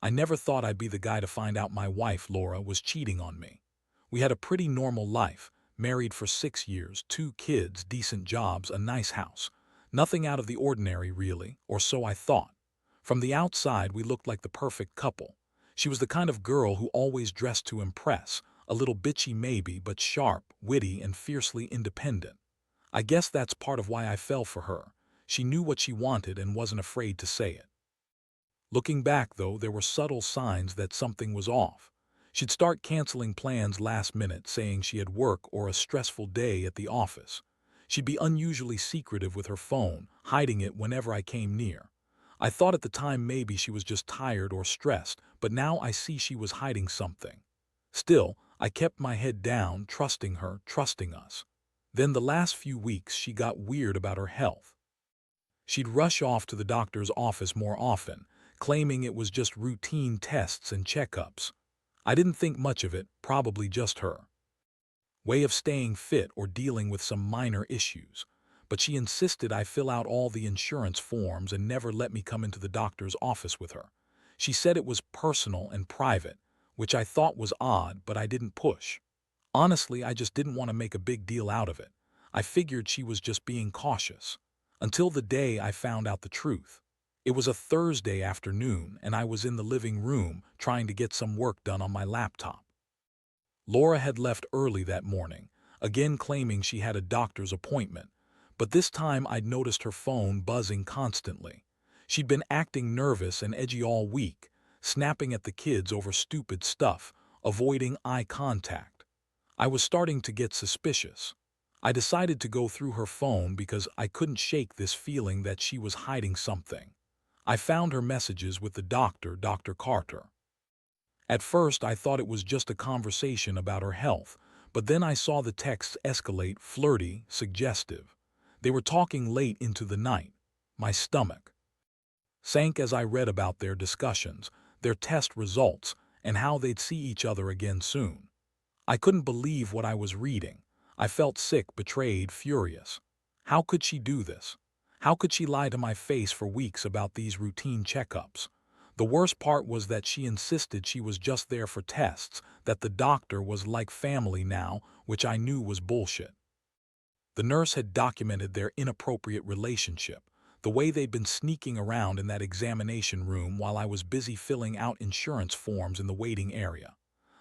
I never thought I'd be the guy to find out my wife, Laura, was cheating on me. We had a pretty normal life, married for 6 years, 2 kids, decent jobs, a nice house. Nothing out of the ordinary, really, or so I thought. From the outside, we looked like the perfect couple. She was the kind of girl who always dressed to impress, a little bitchy maybe, but sharp, witty, and fiercely independent. I guess that's part of why I fell for her. She knew what she wanted and wasn't afraid to say it. Looking back, though, there were subtle signs that something was off. She'd start canceling plans last minute, saying she had work or a stressful day at the office. She'd be unusually secretive with her phone, hiding it whenever I came near. I thought at the time maybe she was just tired or stressed, but now I see she was hiding something. Still, I kept my head down, trusting her, trusting us. Then the last few weeks she got weird about her health. She'd rush off to the doctor's office more often, claiming it was just routine tests and checkups. I didn't think much of it, probably just her way of staying fit or dealing with some minor issues. But she insisted I fill out all the insurance forms and never let me come into the doctor's office with her. She said it was personal and private, which I thought was odd, but I didn't push. Honestly, I just didn't want to make a big deal out of it. I figured she was just being cautious. Until the day I found out the truth. It was a Thursday afternoon, and I was in the living room trying to get some work done on my laptop. Laura had left early that morning, again claiming she had a doctor's appointment, but this time I'd noticed her phone buzzing constantly. She'd been acting nervous and edgy all week, snapping at the kids over stupid stuff, avoiding eye contact. I was starting to get suspicious. I decided to go through her phone because I couldn't shake this feeling that she was hiding something. I found her messages with the doctor, Dr. Carter. At first, I thought it was just a conversation about her health, but then I saw the texts escalate, flirty, suggestive. They were talking late into the night. My stomach sank as I read about their discussions, their test results, and how they'd see each other again soon. I couldn't believe what I was reading. I felt sick, betrayed, furious. How could she do this? How could she lie to my face for weeks about these routine checkups? The worst part was that she insisted she was just there for tests, that the doctor was like family now, which I knew was bullshit. The nurse had documented their inappropriate relationship, the way they'd been sneaking around in that examination room while I was busy filling out insurance forms in the waiting area.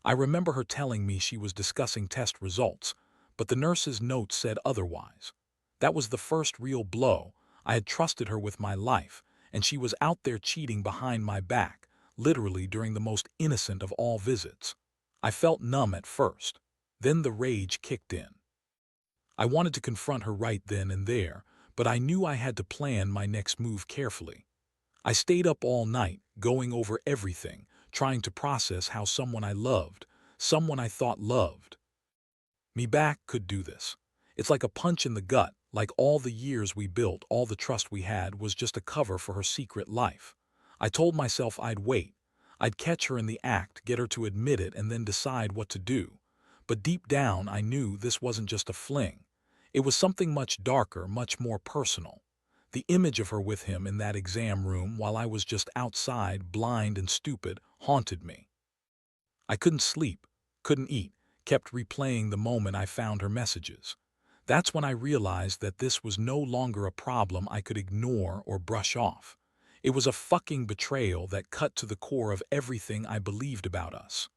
I remember her telling me she was discussing test results, but the nurse's notes said otherwise. That was the first real blow. I had trusted her with my life, and she was out there cheating behind my back, literally during the most innocent of all visits. I felt numb at first. Then the rage kicked in. I wanted to confront her right then and there, but I knew I had to plan my next move carefully. I stayed up all night, going over everything, trying to process how someone I loved, someone I thought loved me back, could do this. It's like a punch in the gut, like all the years we built, all the trust we had was just a cover for her secret life. I told myself I'd wait. I'd catch her in the act, get her to admit it, and then decide what to do. But deep down, I knew this wasn't just a fling. It was something much darker, much more personal. The image of her with him in that exam room while I was just outside, blind and stupid, haunted me. I couldn't sleep, couldn't eat, kept replaying the moment I found her messages. That's when I realized that this was no longer a problem I could ignore or brush off. It was a fucking betrayal that cut to the core of everything I believed about us.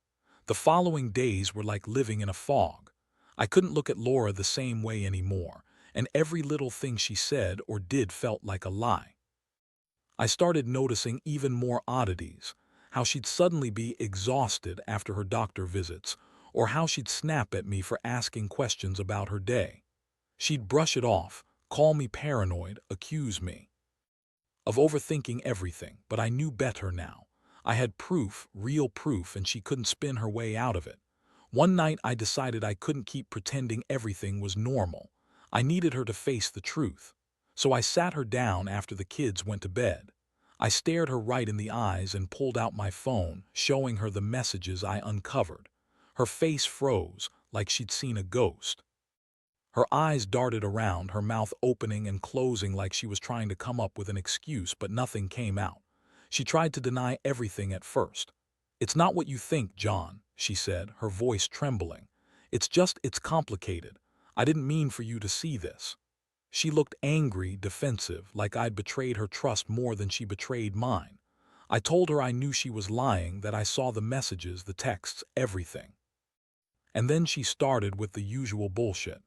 The following days were like living in a fog. I couldn't look at Laura the same way anymore, and every little thing she said or did felt like a lie. I started noticing even more oddities, how she'd suddenly be exhausted after her doctor visits, or how she'd snap at me for asking questions about her day. She'd brush it off, call me paranoid, accuse me of overthinking everything, but I knew better now. I had proof, real proof, and she couldn't spin her way out of it. One night I decided I couldn't keep pretending everything was normal. I needed her to face the truth. So I sat her down after the kids went to bed. I stared her right in the eyes and pulled out my phone, showing her the messages I uncovered. Her face froze, like she'd seen a ghost. Her eyes darted around, her mouth opening and closing like she was trying to come up with an excuse, but nothing came out. She tried to deny everything at first. "It's not what you think, John," she said, her voice trembling. It's complicated. I didn't mean for you to see this." She looked angry, defensive, like I'd betrayed her trust more than she betrayed mine. I told her I knew she was lying, that I saw the messages, the texts, everything. And then she started with the usual bullshit.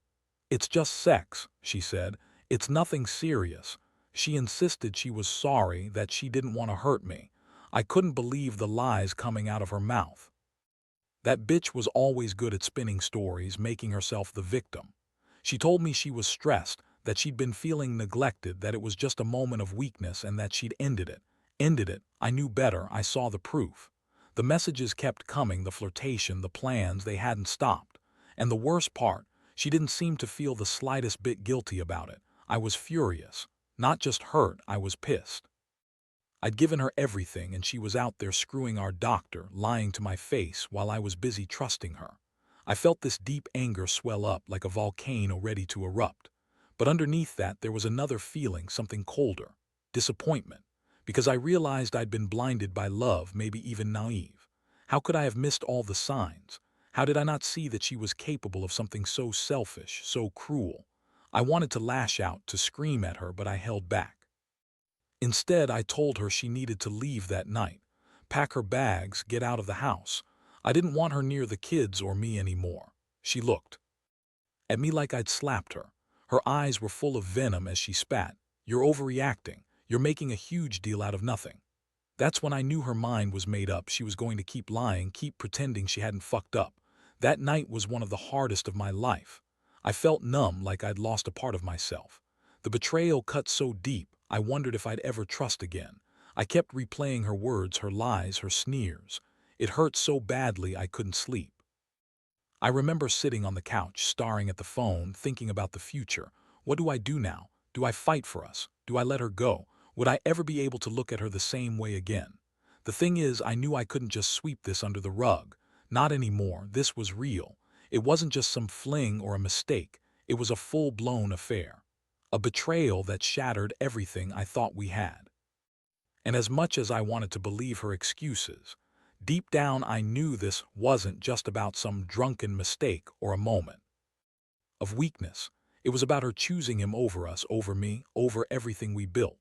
"It's just sex," she said. "It's nothing serious." She insisted she was sorry, that she didn't want to hurt me. I couldn't believe the lies coming out of her mouth. That bitch was always good at spinning stories, making herself the victim. She told me she was stressed, that she'd been feeling neglected, that it was just a moment of weakness and that she'd ended it. Ended it. I knew better. I saw the proof. The messages kept coming, the flirtation, the plans, they hadn't stopped. And the worst part, she didn't seem to feel the slightest bit guilty about it. I was furious. Not just hurt, I was pissed. I'd given her everything, and she was out there screwing our doctor, lying to my face while I was busy trusting her. I felt this deep anger swell up like a volcano ready to erupt. But underneath that there was another feeling, something colder. Disappointment. Because I realized I'd been blinded by love, maybe even naive. How could I have missed all the signs? How did I not see that she was capable of something so selfish, so cruel? I wanted to lash out, to scream at her, but I held back. Instead, I told her she needed to leave that night. Pack her bags, get out of the house. I didn't want her near the kids or me anymore. She looked at me like I'd slapped her. Her eyes were full of venom as she spat. "You're overreacting. You're making a huge deal out of nothing." That's when I knew her mind was made up. She was going to keep lying, keep pretending she hadn't fucked up. That night was one of the hardest of my life. I felt numb, like I'd lost a part of myself. The betrayal cut so deep, I wondered if I'd ever trust again. I kept replaying her words, her lies, her sneers. It hurt so badly I couldn't sleep. I remember sitting on the couch, staring at the phone, thinking about the future. What do I do now? Do I fight for us? Do I let her go? Would I ever be able to look at her the same way again? The thing is, I knew I couldn't just sweep this under the rug. Not anymore. This was real. It wasn't just some fling or a mistake. It was a full-blown affair. A betrayal that shattered everything I thought we had. And as much as I wanted to believe her excuses, deep down I knew this wasn't just about some drunken mistake or a moment of weakness. It was about her choosing him over us, over me, over everything we built.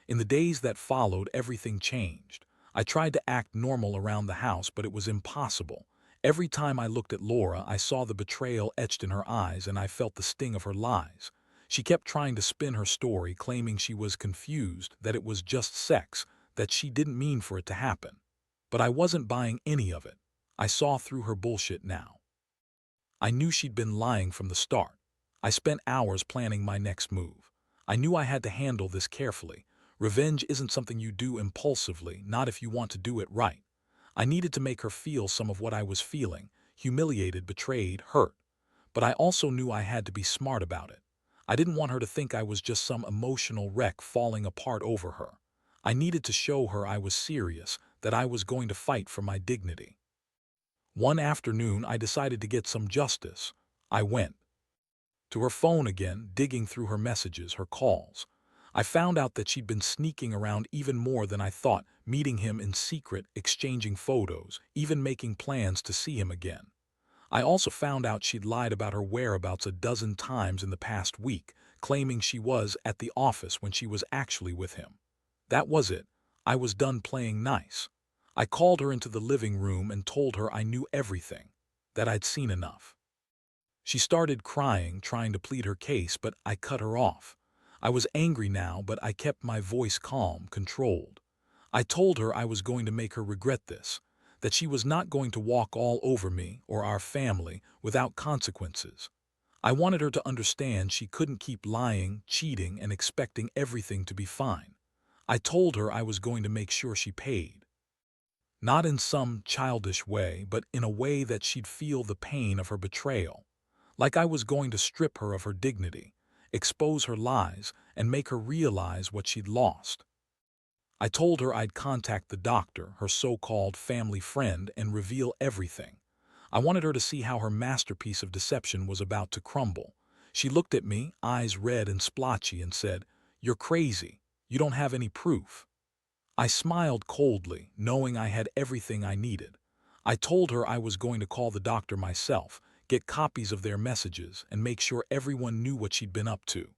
In the days that followed, everything changed. I tried to act normal around the house, but it was impossible. Every time I looked at Laura, I saw the betrayal etched in her eyes, and I felt the sting of her lies. She kept trying to spin her story, claiming she was confused, that it was just sex, that she didn't mean for it to happen. But I wasn't buying any of it. I saw through her bullshit now. I knew she'd been lying from the start. I spent hours planning my next move. I knew I had to handle this carefully. Revenge isn't something you do impulsively, not if you want to do it right. I needed to make her feel some of what I was feeling, humiliated, betrayed, hurt. But I also knew I had to be smart about it. I didn't want her to think I was just some emotional wreck falling apart over her. I needed to show her I was serious, that I was going to fight for my dignity. One afternoon, I decided to get some justice. I went to her phone again, digging through her messages, her calls. I found out that she'd been sneaking around even more than I thought, meeting him in secret, exchanging photos, even making plans to see him again. I also found out she'd lied about her whereabouts a dozen times in the past week, claiming she was at the office when she was actually with him. That was it. I was done playing nice. I called her into the living room and told her I knew everything, that I'd seen enough. She started crying, trying to plead her case, but I cut her off. I was angry now, but I kept my voice calm, controlled. I told her I was going to make her regret this, that she was not going to walk all over me or our family without consequences. I wanted her to understand she couldn't keep lying, cheating, and expecting everything to be fine. I told her I was going to make sure she paid. Not in some childish way, but in a way that she'd feel the pain of her betrayal. Like I was going to strip her of her dignity, expose her lies, and make her realize what she'd lost. I told her I'd contact the doctor, her so-called family friend, and reveal everything. I wanted her to see how her masterpiece of deception was about to crumble. She looked at me, eyes red and splotchy, and said, "You're crazy. You don't have any proof." I smiled coldly, knowing I had everything I needed. I told her I was going to call the doctor myself, get copies of their messages, and make sure everyone knew what she'd been up to.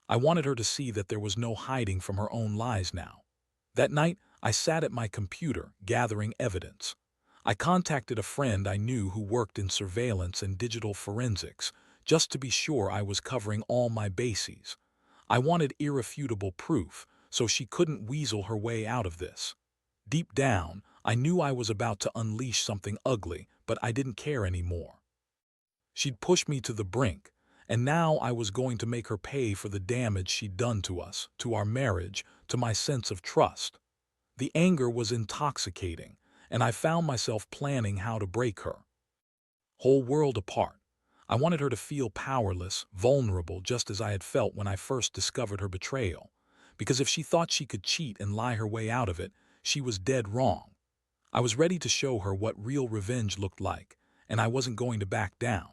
I wanted her to see that there was no hiding from her own lies now. That night, I sat at my computer, gathering evidence. I contacted a friend I knew who worked in surveillance and digital forensics, just to be sure I was covering all my bases. I wanted irrefutable proof, so she couldn't weasel her way out of this. Deep down, I knew I was about to unleash something ugly, but I didn't care anymore. She'd pushed me to the brink, and now I was going to make her pay for the damage she'd done to us, to our marriage, to my sense of trust. The anger was intoxicating, and I found myself planning how to break her. Whole world apart. I wanted her to feel powerless, vulnerable, just as I had felt when I first discovered her betrayal. Because if she thought she could cheat and lie her way out of it, she was dead wrong. I was ready to show her what real revenge looked like, and I wasn't going to back down.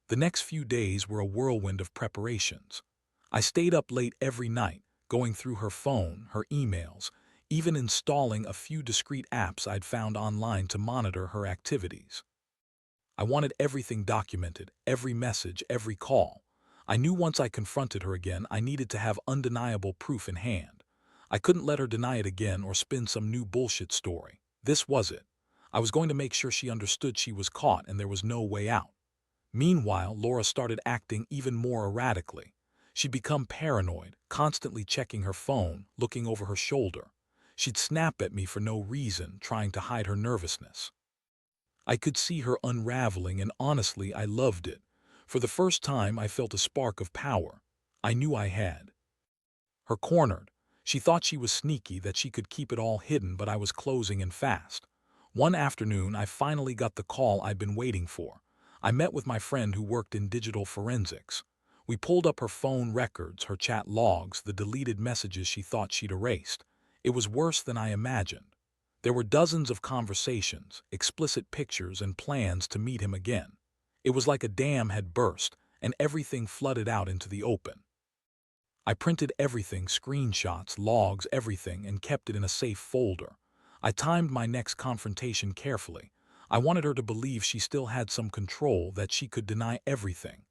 The next few days were a whirlwind of preparations. I stayed up late every night, going through her phone, her emails, even installing a few discreet apps I'd found online to monitor her activities. I wanted everything documented, every message, every call. I knew once I confronted her again, I needed to have undeniable proof in hand. I couldn't let her deny it again or spin some new bullshit story. This was it. I was going to make sure she understood she was caught and there was no way out. Meanwhile, Laura started acting even more erratically. She'd become paranoid, constantly checking her phone, looking over her shoulder. She'd snap at me for no reason, trying to hide her nervousness. I could see her unraveling, and honestly, I loved it. For the first time, I felt a spark of power. I knew I had her cornered. She thought she was sneaky, that she could keep it all hidden, but I was closing in fast. One afternoon, I finally got the call I'd been waiting for. I met with my friend who worked in digital forensics. We pulled up her phone records, her chat logs, the deleted messages she thought she'd erased. It was worse than I imagined. There were dozens of conversations, explicit pictures, and plans to meet him again. It was like a dam had burst, and everything flooded out into the open. I printed everything, screenshots, logs, everything, and kept it in a safe folder. I timed my next confrontation carefully. I wanted her to believe she still had some control, that she could deny everything.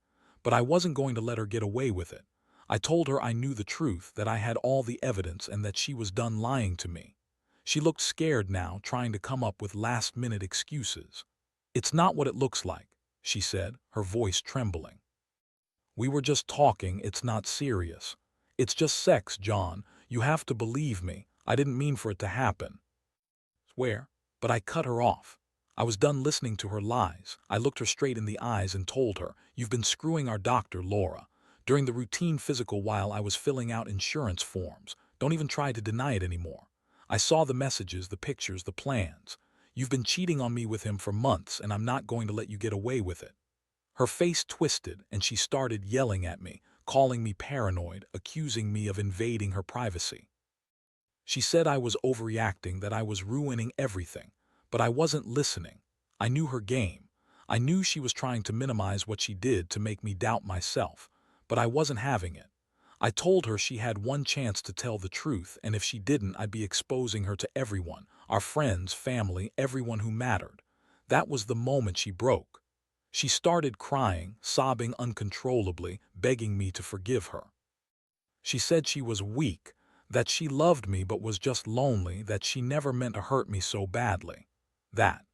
But I wasn't going to let her get away with it. I told her I knew the truth, that I had all the evidence, and that she was done lying to me. She looked scared now, trying to come up with last-minute excuses. "It's not what it looks like," she said, her voice trembling. "We were just talking, it's not serious. It's just sex, John. You have to believe me. I didn't mean for it to happen." Swear. But I cut her off. I was done listening to her lies. I looked her straight in the eyes and told her, "You've been screwing our doctor, Laura. During the routine physical while I was filling out insurance forms. Don't even try to deny it anymore. I saw the messages, the pictures, the plans. You've been cheating on me with him for months, and I'm not going to let you get away with it." Her face twisted, and she started yelling at me, calling me paranoid, accusing me of invading her privacy. She said I was overreacting, that I was ruining everything, but I wasn't listening. I knew her game. I knew she was trying to minimize what she did to make me doubt myself, but I wasn't having it. I told her she had one chance to tell the truth, and if she didn't, I'd be exposing her to everyone, our friends, family, everyone who mattered. That was the moment she broke. She started crying, sobbing uncontrollably, begging me to forgive her. She said she was weak, that she loved me but was just lonely, that she never meant to hurt me so badly. That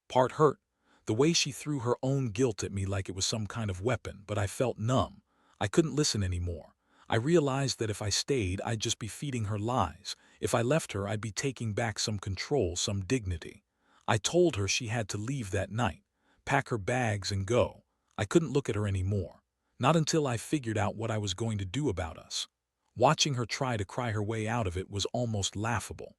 part hurt, the way she threw her own guilt at me like it was some kind of weapon, but I felt numb. I couldn't listen anymore. I realized that if I stayed, I'd just be feeding her lies. If I left her, I'd be taking back some control, some dignity. I told her she had to leave that night, pack her bags and go. I couldn't look at her anymore. Not until I figured out what I was going to do about us. Watching her try to cry her way out of it was almost laughable.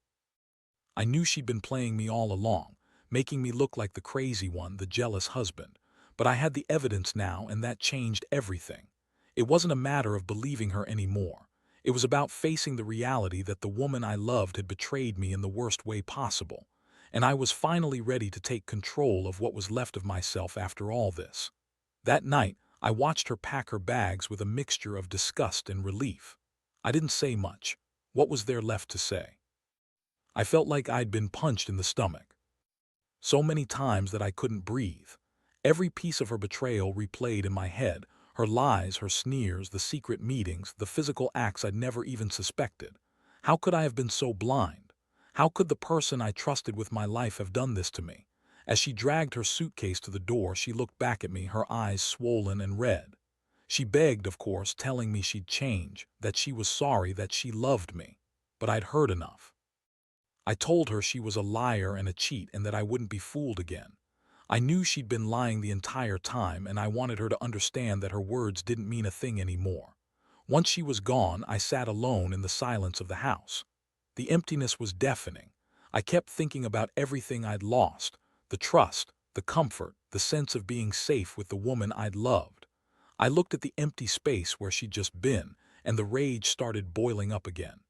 I knew she'd been playing me all along, making me look like the crazy one, the jealous husband. But I had the evidence now, and that changed everything. It wasn't a matter of believing her anymore. It was about facing the reality that the woman I loved had betrayed me in the worst way possible. And I was finally ready to take control of what was left of myself after all this. That night, I watched her pack her bags with a mixture of disgust and relief. I didn't say much. What was there left to say? I felt like I'd been punched in the stomach. So many times that I couldn't breathe. Every piece of her betrayal replayed in my head, her lies, her sneers, the secret meetings, the physical acts I'd never even suspected. How could I have been so blind? How could the person I trusted with my life have done this to me? As she dragged her suitcase to the door, she looked back at me, her eyes swollen and red. She begged, of course, telling me she'd change, that she was sorry, that she loved me. But I'd heard enough. I told her she was a liar and a cheat and that I wouldn't be fooled again. I knew she'd been lying the entire time, and I wanted her to understand that her words didn't mean a thing anymore. Once she was gone, I sat alone in the silence of the house. The emptiness was deafening. I kept thinking about everything I'd lost, the trust, the comfort, the sense of being safe with the woman I'd loved. I looked at the empty space where she'd just been, and the rage started boiling up again.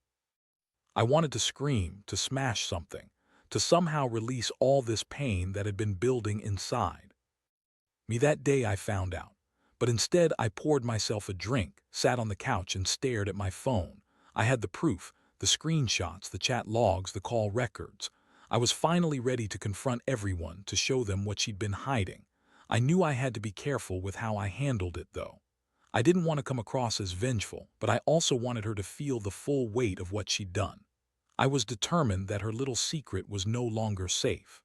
I wanted to scream, to smash something, to somehow release all this pain that had been building inside me. That day I found out. But instead I poured myself a drink, sat on the couch and stared at my phone. I had the proof, the screenshots, the chat logs, the call records. I was finally ready to confront everyone, to show them what she'd been hiding. I knew I had to be careful with how I handled it, though. I didn't want to come across as vengeful, but I also wanted her to feel the full weight of what she'd done. I was determined that her little secret was no longer safe.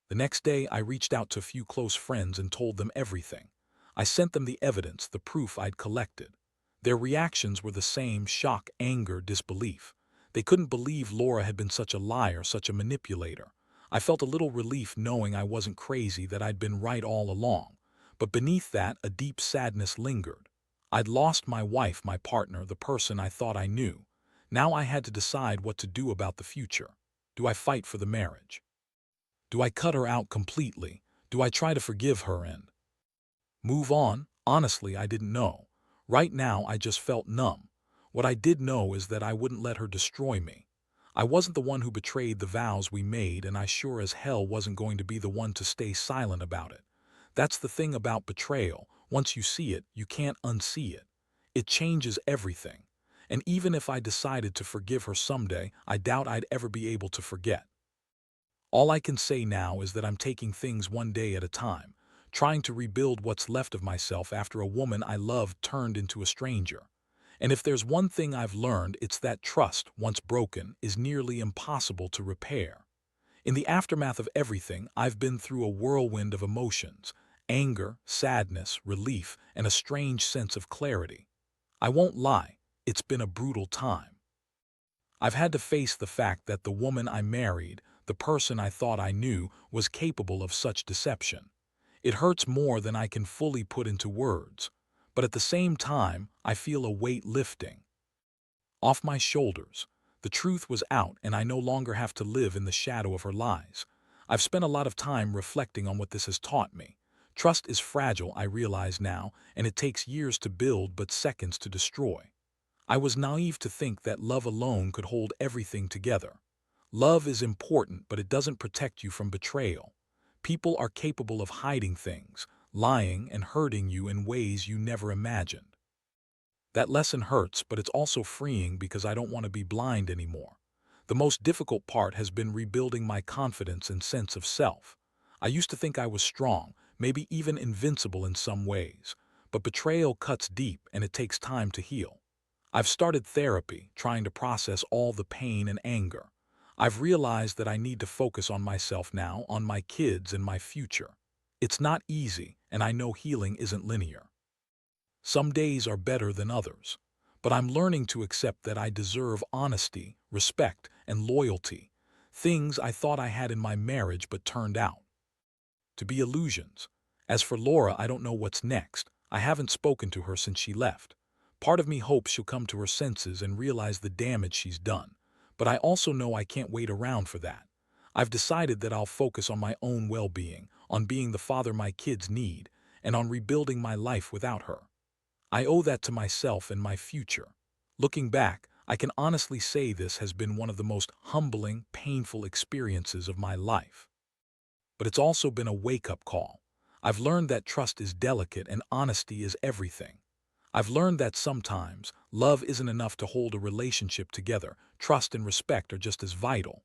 The next day, I reached out to a few close friends and told them everything. I sent them the evidence, the proof I'd collected. Their reactions were the same: shock, anger, disbelief. They couldn't believe Laura had been such a liar, such a manipulator. I felt a little relief knowing I wasn't crazy, that I'd been right all along. But beneath that, a deep sadness lingered. I'd lost my wife, my partner, the person I thought I knew. Now I had to decide what to do about the future. Do I fight for the marriage? Do I cut her out completely? Do I try to forgive her and move on? Honestly, I didn't know. Right now, I just felt numb. What I did know is that I wouldn't let her destroy me. I wasn't the one who betrayed the vows we made, and I sure as hell wasn't going to be the one to stay silent about it. That's the thing about betrayal. Once you see it, you can't unsee it. It changes everything. And even if I decided to forgive her someday, I doubt I'd ever be able to forget. All I can say now is that I'm taking things one day at a time, trying to rebuild what's left of myself after a woman I loved turned into a stranger. And if there's one thing I've learned, it's that trust, once broken, is nearly impossible to repair. In the aftermath of everything, I've been through a whirlwind of emotions: anger, sadness, relief, and a strange sense of clarity. I won't lie, it's been a brutal time. I've had to face the fact that the woman I married, the person I thought I knew, was capable of such deception. It hurts more than I can fully put into words. But at the same time, I feel a weight lifting off my shoulders. The truth was out, and I no longer have to live in the shadow of her lies. I've spent a lot of time reflecting on what this has taught me. Trust is fragile, I realize now, and it takes years to build but seconds to destroy. I was naive to think that love alone could hold everything together. Love is important, but it doesn't protect you from betrayal. People are capable of hiding things, lying and hurting you in ways you never imagined. That lesson hurts, but it's also freeing because I don't want to be blind anymore. The most difficult part has been rebuilding my confidence and sense of self. I used to think I was strong, maybe even invincible in some ways. But betrayal cuts deep, and it takes time to heal. I've started therapy, trying to process all the pain and anger. I've realized that I need to focus on myself now, on my kids and my future. It's not easy, and I know healing isn't linear. Some days are better than others. But I'm learning to accept that I deserve honesty, respect, and loyalty. Things I thought I had in my marriage but turned out to be illusions. As for Laura, I don't know what's next. I haven't spoken to her since she left. Part of me hopes she'll come to her senses and realize the damage she's done. But I also know I can't wait around for that. I've decided that I'll focus on my own well-being, on being the father my kids need, and on rebuilding my life without her. I owe that to myself and my future. Looking back, I can honestly say this has been one of the most humbling, painful experiences of my life. But it's also been a wake-up call. I've learned that trust is delicate and honesty is everything. I've learned that sometimes love isn't enough to hold a relationship together. Trust and respect are just as vital.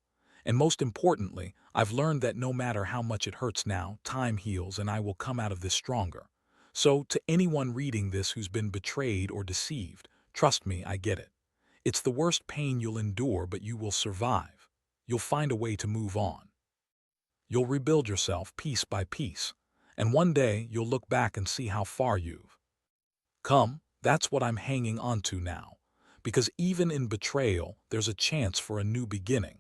And most importantly, I've learned that no matter how much it hurts now, time heals and I will come out of this stronger. So, to anyone reading this who's been betrayed or deceived, trust me, I get it. It's the worst pain you'll endure, but you will survive. You'll find a way to move on. You'll rebuild yourself piece by piece. And one day, you'll look back and see how far you've come. That's what I'm hanging on to now. Because even in betrayal, there's a chance for a new beginning.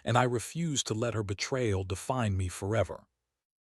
And I refuse to let her betrayal define me forever.